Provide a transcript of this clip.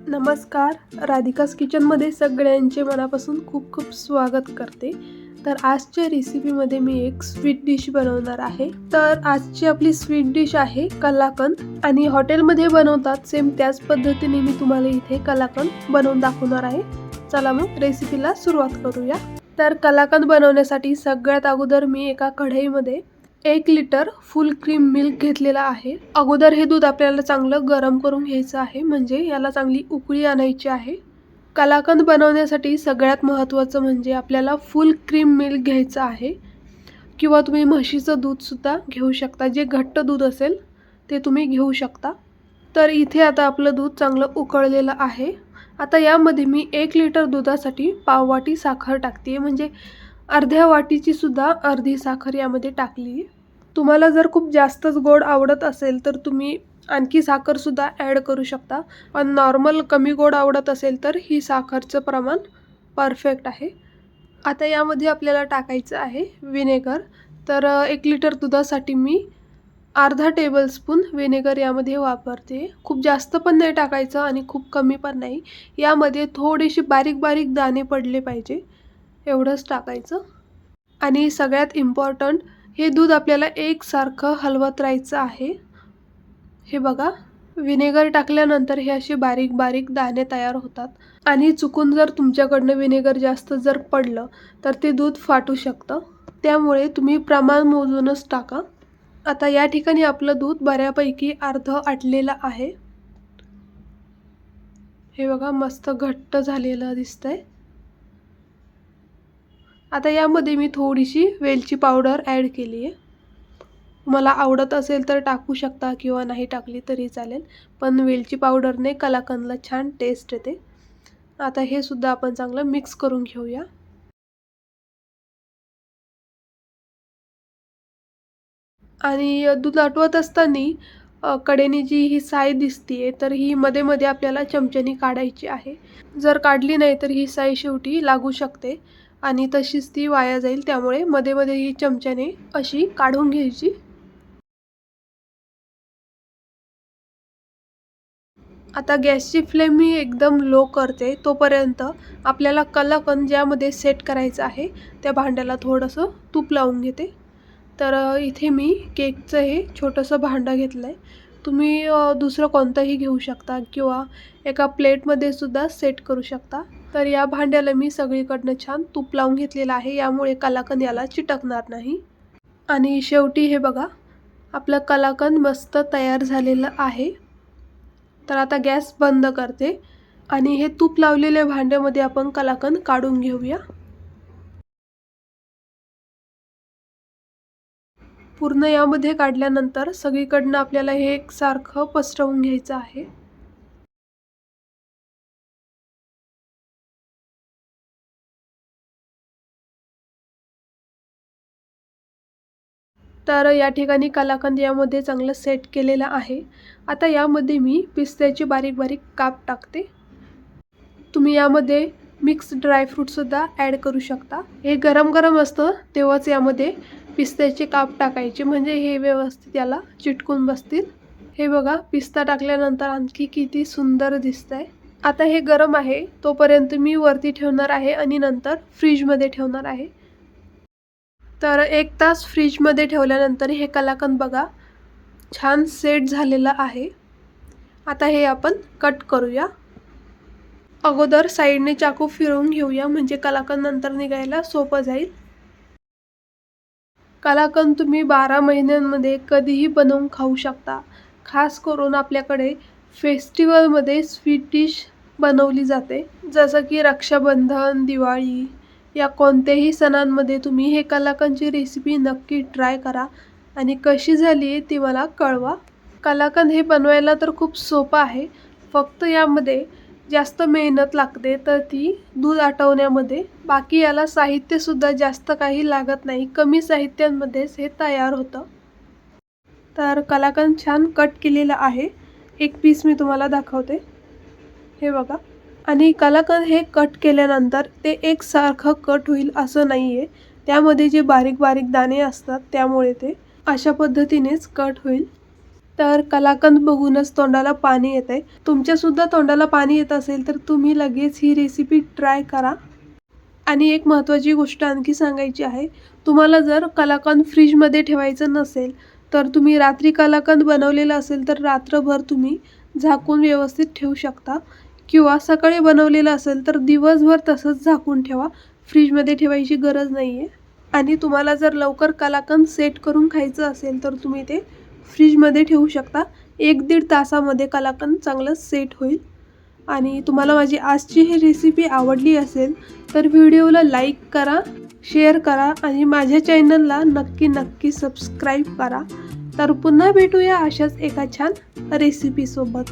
नमस्कार. राधिकास किचनमध्ये सगळ्यांचे मनापासून खूप खूप स्वागत करते. तर आजच्या रेसिपीमध्ये मी एक स्वीट डिश बनवणार आहे. तर आजची आपली स्वीट डिश आहे कलाकंद आणि हॉटेलमध्ये बनवतात सेम त्याच पद्धतीने मी तुम्हाला इथे कलाकंद बनवून दाखवणार आहे. चला मग रेसिपीला सुरुवात करूया. तर कलाकंद बनवण्यासाठी सगळ्यात अगोदर मी एका कढईमध्ये 1 लिटर फुल क्रीम मिल्क घेतलेला आहे. अगोदर हे दूध आपल्याला चांगलं गरम करून घ्यायचं आहे, म्हणजे याला चांगली उकळी आणायची आहे. कलाकंद बनवण्यासाठी सगळ्यात महत्त्वाचं म्हणजे आपल्याला फुल क्रीम मिल्क घ्यायचं आहे, किंवा तुम्ही म्हशीचं दूधसुद्धा घेऊ शकता. जे घट्ट दूध असेल ते तुम्ही घेऊ शकता. तर इथे आता आपलं दूध चांगलं उकळलेलं आहे. आता यामध्ये मी 1 लिटर दुधासाठी पाव वाटी साखर टाकते, म्हणजे अर्ध्या वाटीची सुद्धा अर्धी साखर यामध्ये टाकली. तुम्हाला जर खूप जास्तच गोड आवडत असेल तर तुम्ही आणखी साखरसुद्धा ॲड करू शकता, पण नॉर्मल कमी गोड आवडत असेल तर ही साखरचं प्रमाण परफेक्ट आहे. आता यामध्ये आपल्याला टाकायचं आहे व्हिनेगर. तर 1 लिटर दुधासाठी मी अर्धा टेबलस्पून व्हिनेगर यामध्ये वापरते. खूप जास्त पण नाही टाकायचं आणि खूप कमी पण नाही. यामध्ये थोडेसे बारीक बारीक दाणे पडले पाहिजे, एवढंच टाकायचं. आणि सगळ्यात इम्पॉर्टंट, हे दूध आपल्याला एकसारखं हलवत राहायचं आहे. हे बघा, व्हिनेगर टाकल्यानंतर हे असे बारीक बारीक दाणे तयार होतात. आणि चुकून जर तुमच्याकडनं व्हिनेगर जास्त जर पडलं तर ते दूध फाटू शकतं, त्यामुळे तुम्ही प्रमाण मोजूनच टाका. आता या ठिकाणी आपलं दूध बऱ्यापैकी अर्धं आटलेलं आहे. हे बघा, मस्त घट्ट झालेलं दिसतंय. आता यामध्ये मी थोडीशी वेलची पावडर ॲड केली आहे. तुम्हाला आवडत असेल तर टाकू शकता किंवा नाही टाकली तरी चालेल, पण वेलची पावडरने कलाकंदला छान टेस्ट येते. आता हे सुद्धा आपण चांगलं मिक्स करून घेऊया. आणि दूध आटवत असताना कडेने जी ही साय दिसतीये, तर ही मध्ये मध्ये आपल्याला चमच्याने काढायची आहे. जर काढली नाही तर ही साय शेवटी लागू शकते आणि तशीच ती वाया जाईल, त्यामुळे मध्ये मध्ये ही चमच्याने अशी काढून घ्यायची. आता गॅसची फ्लेम मी एकदम लो करते. तोपर्यंत आपल्याला कलाकंद ज्यामध्ये सेट करायचं आहे त्या भांड्याला थोडंसं तूप लावून घेते. तर इथे मी केकचं हे छोटंसं भांडं घेतलं आहे. तुम्ही दुसरं कोणतंही घेऊ शकता किंवा एका प्लेटमध्ये सुद्धा सेट करू शकता. तर या भांड्याला मी सगळीकडनं छान तूप लावून घेतलेलं आहे, यामुळे कलाकंद याला चिटकणार नाही. आणि शेवटी हे बघा, आपलं कलाकंद मस्त तयार झालेलं आहे. तर आता गॅस बंद करते आणि हे तूप लावलेल्या भांड्यामध्ये आपण कलाकंद काढून घेऊया. पूर्ण यामध्ये काढल्यानंतर सगळीकडनं आपल्याला हे एकसारखं पसरवून घ्यायचं आहे. तर या ठिकाणी कलाकंद यामध्ये चांगलं सेट केलेलं आहे. आता यामध्ये मी पिस्त्याचे बारीक बारीक काप टाकते. तुम्ही यामध्ये मिक्स ड्रायफ्रूटसुद्धा ॲड करू शकता. हे गरम गरम असतं तेव्हाच यामध्ये पिस्त्याचे काप टाकायचे, म्हणजे हे व्यवस्थित याला चिटकून बसतील. हे बघा, पिस्ता टाकल्यानंतर आणखी किती सुंदर दिसतंय. आता हे गरम आहे तोपर्यंत मी वरती ठेवणार आहे आणि नंतर फ्रीजमध्ये ठेवणार आहे. तर 1 तास फ्रीजमध्ये ठेवल्यानंतर हे कलाकंद बघा छान सेट झालेलं आहे. आता हे आपण कट करूया. अगोदर साईडने चाकू फिरवून घेऊया, म्हणजे कलाकंद नंतर निघायला सोपं जाईल. कलाकंद तुम्ही 12 महिन्यांमध्ये कधीही बनवून खाऊ शकता. खास करून आपल्याकडे फेस्टिवलमध्ये स्वीट डिश बनवली जाते, जसं की रक्षाबंधन, दिवाळी या कोणत्याही सणांमध्ये तुम्ही हे कलाकंदची रेसिपी नक्की ट्राय करा आणि कशी झाली आहे ती मला कळवा. कलाकंद हे बनवायला तर खूप सोपं आहे, फक्त यामध्ये जास्त मेहनत लागते, तर ती दूध आटवण्यामध्ये. बाकी याला साहित्यसुद्धा जास्त काही लागत नाही, कमी साहित्यांमध्येच हे तयार होतं. तर कलाकंद छान कट केलेलं आहे. एक पीस मी तुम्हाला दाखवते. हे बघा. आणि कलाकंद हे कट केल्यानंतर ते एकसारखं कट होईल असं नाही आहे. त्यामध्ये जे बारीक बारीक दाणे असतात त्यामुळे ते अशा पद्धतीनेच कट होईल. तर कलाकंद बघूनच तोंडाला पाणी येतंय. तुमच्यासुद्धा तोंडाला पाणी येत असेल तर तुम्ही लगेच ही रेसिपी ट्राय करा. आणि एक महत्त्वाची गोष्ट आणखी सांगायची आहे. तुम्हाला जर कलाकंद फ्रीजमध्ये ठेवायचं नसेल तर तुम्ही रात्री कलाकंद बनवलेलं असेल तर रात्रभर तुम्ही झाकून व्यवस्थित ठेवू शकता, किंवा सकाळी बनवलेलं असेल तर दिवसभर तसंच झाकून ठेवा. फ्रीजमध्ये ठेवायची गरज नाही आहे. आणि तुम्हाला जर लवकर कलाकंद सेट करून खायचं असेल तर तुम्ही ते फ्रीजमध्ये ठेवू शकता. 1-1.5 तासामध्ये कलाकंद चांगलं सेट होईल. आणि तुम्हाला माझी आजची ही रेसिपी आवडली असेल तर व्हिडिओला लाईक करा, शेअर करा आणि माझ्या चॅनलला नक्की सबस्क्राईब करा. तर पुन्हा भेटूया अशाच एका छान रेसिपीसोबत.